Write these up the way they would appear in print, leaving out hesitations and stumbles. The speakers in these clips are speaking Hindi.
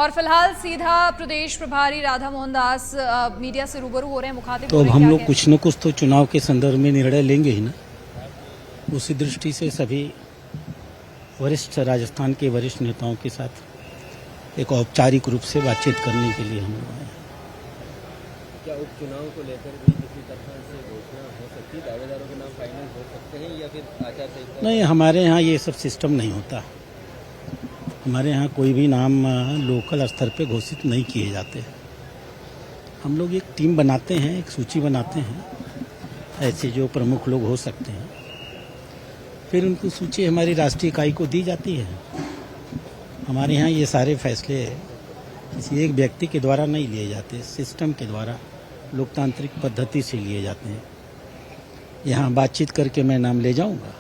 और फिलहाल सीधा प्रदेश प्रभारी राधा मोहन दास मीडिया से रूबरू हो रहे हैं, मुखातिब तो हो अब रहे हैं। हम क्या लोग कहना कुछ न कुछ तो चुनाव के संदर्भ में निर्णय लेंगे ही ना। उसी दृष्टि से सभी वरिष्ठ राजस्थान के वरिष्ठ नेताओं के साथ एक औपचारिक रूप से बातचीत करने के लिए हम लोग आए हैं। क्या उपचुनाव को लेकर भी किसी तरह से घोषणा हो सकती है? दावेदारों के नाम फाइनल हो सकते हैं या फिर आचार संहिता? नहीं, हमारे यहाँ ये सब सिस्टम नहीं होता। हमारे यहाँ कोई भी नाम लोकल स्तर पे घोषित नहीं किए जाते। हम लोग एक टीम बनाते हैं, एक सूची बनाते हैं, ऐसे जो प्रमुख लोग हो सकते हैं, फिर उनकी सूची हमारी राष्ट्रीय इकाई को दी जाती है। हमारे यहाँ ये सारे फैसले किसी एक व्यक्ति के द्वारा नहीं लिए जाते, सिस्टम के द्वारा लोकतांत्रिक पद्धति से लिए जाते हैं। यहाँ बातचीत करके मैं नाम ले जाऊँगा,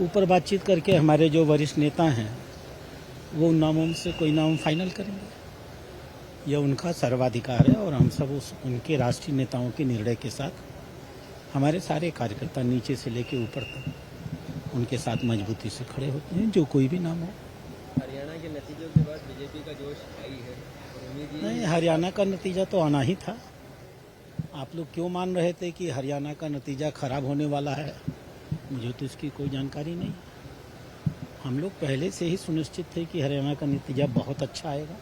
ऊपर बातचीत करके हमारे जो वरिष्ठ नेता हैं वो उन नामों में से कोई नाम फाइनल करेंगे। यह उनका सर्वाधिकार है और हम सब उनके राष्ट्रीय नेताओं के निर्णय के साथ हमारे सारे कार्यकर्ता नीचे से लेकर ऊपर तक उनके साथ मजबूती से खड़े होते हैं, जो कोई भी नाम हो। हरियाणा के नतीजों के बाद बीजेपी का जोश आई है और उम्मीद नहीं, हरियाणा का नतीजा तो आना ही था। आप लोग क्यों मान रहे थे कि हरियाणा का नतीजा खराब होने वाला है? मुझे तो इसकी कोई जानकारी नहीं। हम लोग पहले से ही सुनिश्चित थे कि हरियाणा का नतीजा बहुत अच्छा आएगा।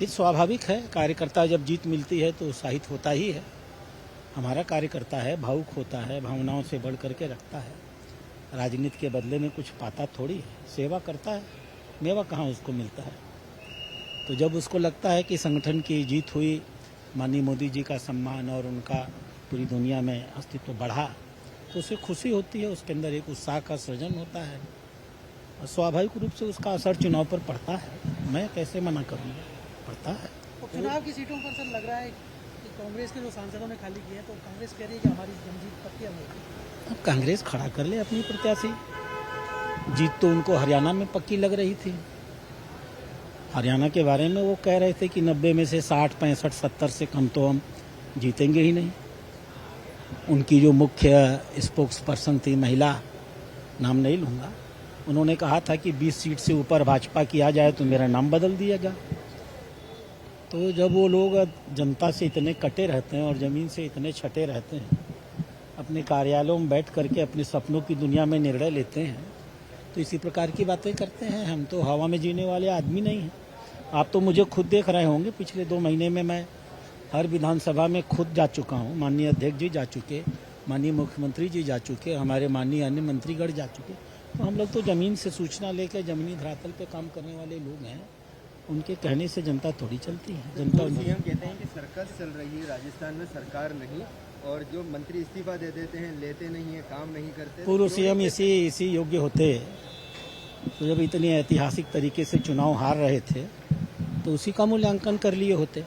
ये स्वाभाविक है, कार्यकर्ता जब जीत मिलती है तो उत्साहित होता ही है। हमारा कार्यकर्ता है, भावुक होता है, भावनाओं से बढ़ करके रखता है। राजनीति के बदले में कुछ पाता थोड़ी है, सेवा करता है, मेवा कहाँ उसको मिलता है। तो जब उसको लगता है कि संगठन की जीत हुई, माननीय मोदी जी का सम्मान और उनका पूरी दुनिया में अस्तित्व बढ़ा, तो उसे खुशी होती है, उसके अंदर एक उत्साह का सृजन होता है और स्वाभाविक रूप से उसका असर चुनाव पर पड़ता है। मैं कैसे मना करूँगा, पड़ता है। चुनाव की सीटों पर सर लग रहा है कि कांग्रेस के जो सांसदों ने खाली किए हैं, तो कांग्रेस कह रही है कि हमारी जमजीत पक्की है। अब कांग्रेस खड़ा कर ले अपनी प्रत्याशी। जीत तो उनको हरियाणा में पक्की लग रही थी। हरियाणा के बारे में वो कह रहे थे कि 90 में से 60, 65, 70 से कम तो हम जीतेंगे ही नहीं। उनकी जो मुख्य स्पोक्स पर्सन थी, महिला, नाम नहीं लूँगा, उन्होंने कहा था कि 20 सीट से ऊपर भाजपा की आ जाए तो मेरा नाम बदल दिया जाए। तो जब वो लोग जनता से इतने कटे रहते हैं और ज़मीन से इतने छटे रहते हैं, अपने कार्यालयों में बैठ करके अपने सपनों की दुनिया में निर्णय लेते हैं, तो इसी प्रकार की बातें करते हैं। हम तो हवा में जीने वाले आदमी नहीं हैं। आप तो मुझे खुद देख रहे होंगे, पिछले 2 महीने में मैं हर विधानसभा में खुद जा चुका हूँ। माननीय अध्यक्ष जी जा चुके, माननीय मुख्यमंत्री जी जा चुके, हमारे माननीय अन्य मंत्रीगण जा चुके। तो हम लोग तो ज़मीन से सूचना लेकर जमीनी धरातल पे काम करने वाले लोग हैं। उनके कहने से जनता थोड़ी चलती है। जनता सीएम कहते हैं कि सर्कस चल रही है राजस्थान में, सरकार नहीं, और जो मंत्री इस्तीफा दे देते हैं, लेते नहीं है, काम नहीं करते। पूर्व सीएम इसी योग्य होते तो जब इतनी ऐतिहासिक तरीके से चुनाव हार रहे थे तो उसी का मूल्यांकन कर लिए होते।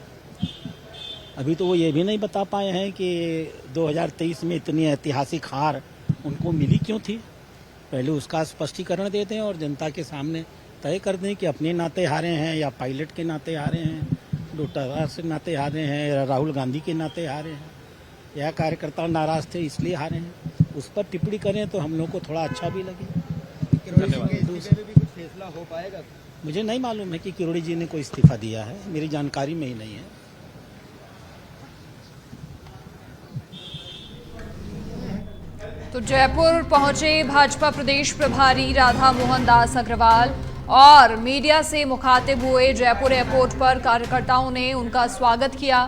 अभी तो वो ये भी नहीं बता पाए हैं कि 2023 में इतनी ऐतिहासिक हार उनको मिली क्यों थी। पहले उसका स्पष्टीकरण दे दें और जनता के सामने तय कर दें कि अपने नाते हारे हैं या पायलट के नाते हारे हैं, डोटावास के नाते हारे हैं, या राहुल गांधी के नाते हारे हैं, या कार्यकर्ता नाराज थे इसलिए हारे हैं। उस पर टिप्पणी करें तो हम लोग को थोड़ा अच्छा भी लगे। इस्तीफे में भी कुछ फैसला हो पाएगा? मुझे नहीं मालूम है कि किरोड़ी जी ने कोई इस्तीफा दिया है, मेरी जानकारी में ही नहीं है। तो जयपुर पहुंचे भाजपा प्रदेश प्रभारी राधा मोहन दास अग्रवाल और मीडिया से मुखातिब हुए। जयपुर एयरपोर्ट पर कार्यकर्ताओं ने उनका स्वागत किया।